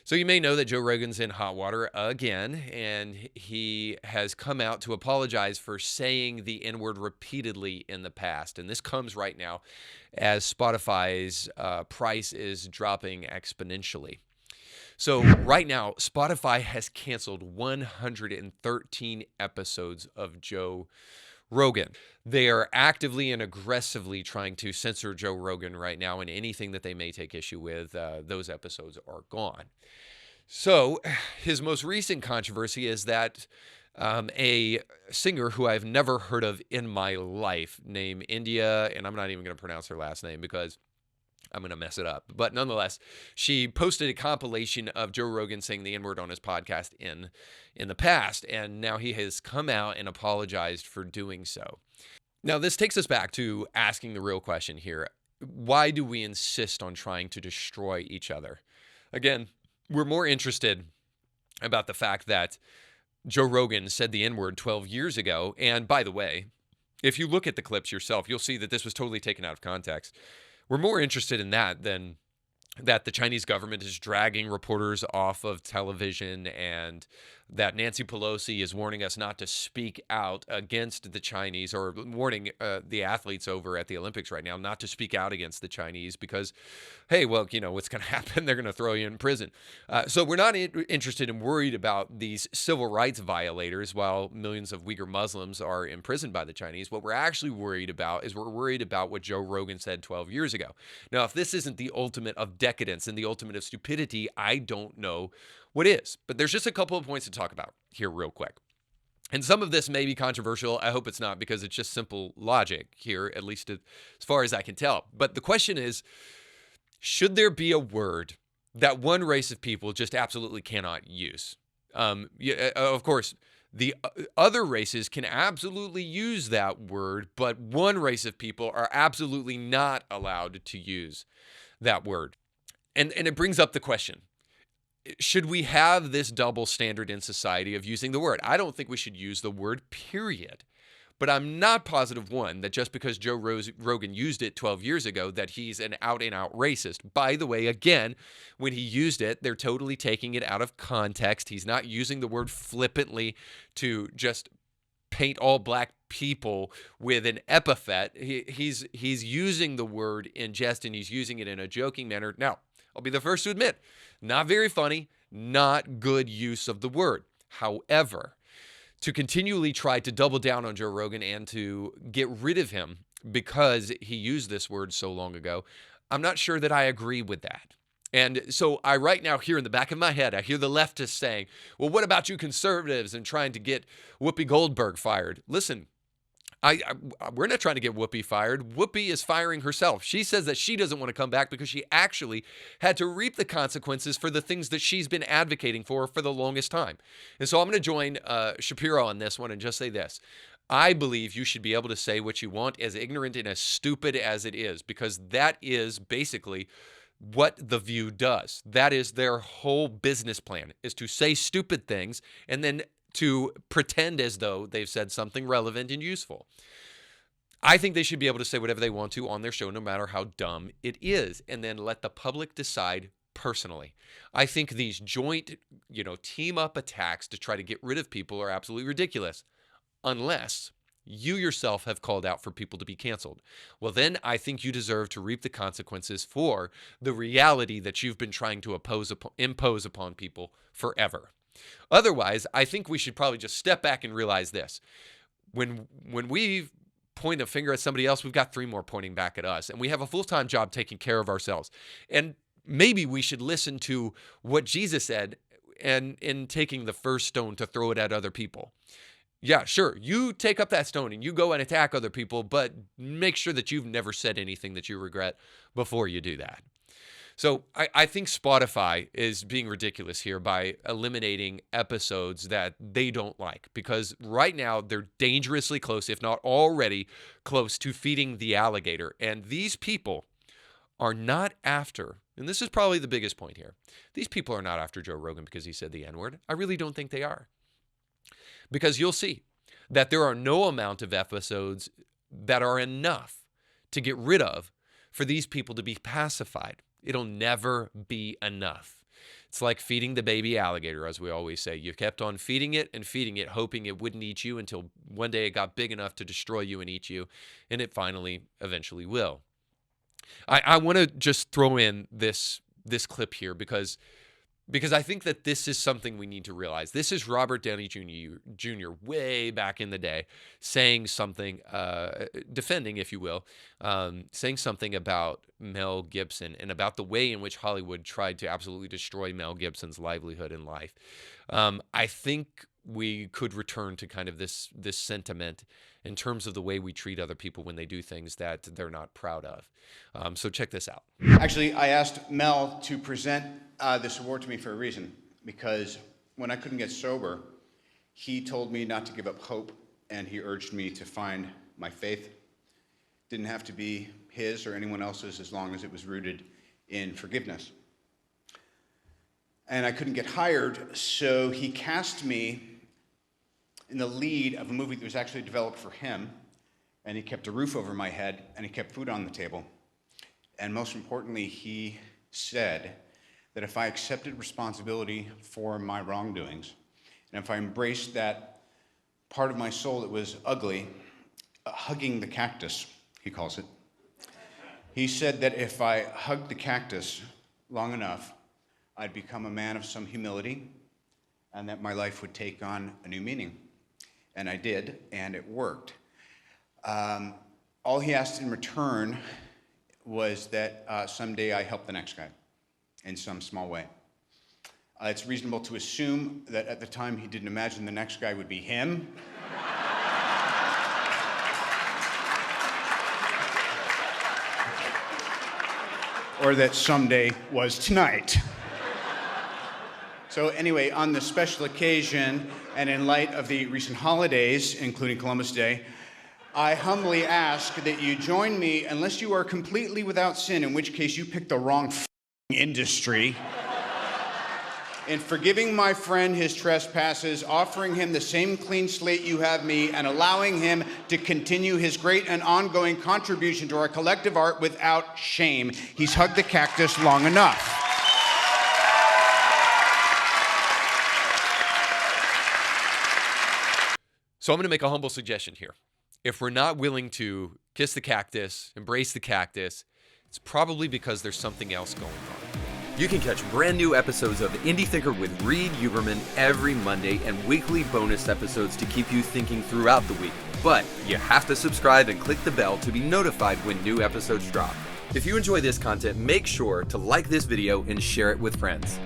So you may know that Joe Rogan's in hot water again, and he has come out to apologize for saying the N-word repeatedly in the past. And this comes right now as Spotify's price is dropping exponentially. So right now, Spotify has canceled 113 episodes of Joe Rogan. They are actively and aggressively trying to censor Joe Rogan right now, and anything that they may take issue with, those episodes are gone. So his most recent controversy is that a singer who I've never heard of in my life, named India, and I'm not even going to pronounce her last name because I'm going to mess it up. But nonetheless, she posted a compilation of Joe Rogan saying the N-word on his podcast in the past, and now he has come out and apologized for doing so. Now, this takes us back to asking the real question here. Why do we insist on trying to destroy each other? Again, we're more interested about the fact that Joe Rogan said the N-word 12 years ago. And by the way, if you look at the clips yourself, you'll see that this was totally taken out of context. We're more interested in that than that the Chinese government is dragging reporters off of television, and that Nancy Pelosi is warning us not to speak out against the Chinese, or warning the athletes over at the Olympics right now not to speak out against the Chinese because, hey, well, you know what's going to happen. They're going to throw you in prison. So we're not interested and worried about these civil rights violators while millions of Uyghur Muslims are imprisoned by the Chinese. What we're actually worried about is we're worried about what Joe Rogan said 12 years ago. Now, if this isn't the ultimate of decadence and the ultimate of stupidity, I don't know what is. But there's just a couple of points to talk about here real quick. And some of this may be controversial. I hope it's not, because it's just simple logic here, at least as far as I can tell. But the question is, should there be a word that one race of people just absolutely cannot use? Of course, the other races can absolutely use that word, but one race of people are absolutely not allowed to use that word. And it brings up the question, should we have this double standard in society of using the word? I don't think we should use the word, period. But I'm not positive, one, that just because Joe Rogan used it 12 years ago, that he's an out-and-out racist. By the way, again, when he used it, they're totally taking it out of context. He's not using the word flippantly to just paint all black people with an epithet. He's using the word in jest, and he's using it in a joking manner. Now, I'll be the first to admit, not very funny, not good use of the word. However, to continually try to double down on Joe Rogan and to get rid of him because he used this word so long ago, I'm not sure that I agree with that. And so I right now hear in the back of my head, I hear the leftists saying, well, what about you conservatives and trying to get Whoopi Goldberg fired? Listen, we're not trying to get Whoopi fired. Whoopi is firing herself. She says that she doesn't want to come back because she actually had to reap the consequences for the things that she's been advocating for the longest time. And so I'm going to join Shapiro on this one and just say this. I believe you should be able to say what you want, as ignorant and as stupid as it is, because that is basically what The View does. That is their whole business plan, is to say stupid things and then to pretend as though they've said something relevant and useful. I think they should be able to say whatever they want to on their show, no matter how dumb it is, and then let the public decide personally. I think these joint, team up attacks to try to get rid of people are absolutely ridiculous, unless you yourself have called out for people to be canceled. Well, then I think you deserve to reap the consequences for the reality that you've been trying to impose upon people forever. Otherwise, I think we should probably just step back and realize this. When we point a finger at somebody else, we've got three more pointing back at us, and we have a full-time job taking care of ourselves. And maybe we should listen to what Jesus said and in taking the first stone to throw it at other people. Yeah, sure, you take up that stone and you go and attack other people, but make sure that you've never said anything that you regret before you do that. So I think Spotify is being ridiculous here by eliminating episodes that they don't like, because right now they're dangerously close, if not already close, to feeding the alligator. And these people are not after, and this is probably the biggest point here, these people are not after Joe Rogan because he said the N-word. I really don't think they are. Because you'll see that there are no amount of episodes that are enough to get rid of for these people to be pacified. It'll never be enough. It's like feeding the baby alligator, as we always say. You kept on feeding it and feeding it, hoping it wouldn't eat you until one day it got big enough to destroy you and eat you, and it finally, eventually will. I want to just throw in this clip here because I think that this is something we need to realize. This is Robert Downey Jr. way back in the day saying something, defending, if you will, saying something about Mel Gibson and about the way in which Hollywood tried to absolutely destroy Mel Gibson's livelihood and life. I think we could return to kind of this sentiment in terms of the way we treat other people when they do things that they're not proud of. So check this out. Actually, I asked Mel to present this award to me for a reason, because when I couldn't get sober, he told me not to give up hope, and he urged me to find my faith. Didn't have to be his or anyone else's as long as it was rooted in forgiveness. And I couldn't get hired, so he cast me in the lead of a movie that was actually developed for him, and he kept a roof over my head, and he kept food on the table. And most importantly, he said that if I accepted responsibility for my wrongdoings, and if I embraced that part of my soul that was ugly, hugging the cactus, he calls it, he said that if I hugged the cactus long enough, I'd become a man of some humility, and that my life would take on a new meaning. And I did, and it worked. All he asked in return was that someday I help the next guy in some small way. It's reasonable to assume that at the time he didn't imagine the next guy would be him. Or that someday was tonight. So anyway, on this special occasion, and in light of the recent holidays, including Columbus Day, I humbly ask that you join me, unless you are completely without sin, in which case you picked the wrong industry, in forgiving my friend his trespasses, offering him the same clean slate you have me, and allowing him to continue his great and ongoing contribution to our collective art without shame. He's hugged the cactus long enough. So I'm going to make a humble suggestion here. If we're not willing to kiss the cactus, embrace the cactus, it's probably because there's something else going on. You can catch brand new episodes of Indie Thinker with Reed Uberman every Monday and weekly bonus episodes to keep you thinking throughout the week. But you have to subscribe and click the bell to be notified when new episodes drop. If you enjoy this content, make sure to like this video and share it with friends.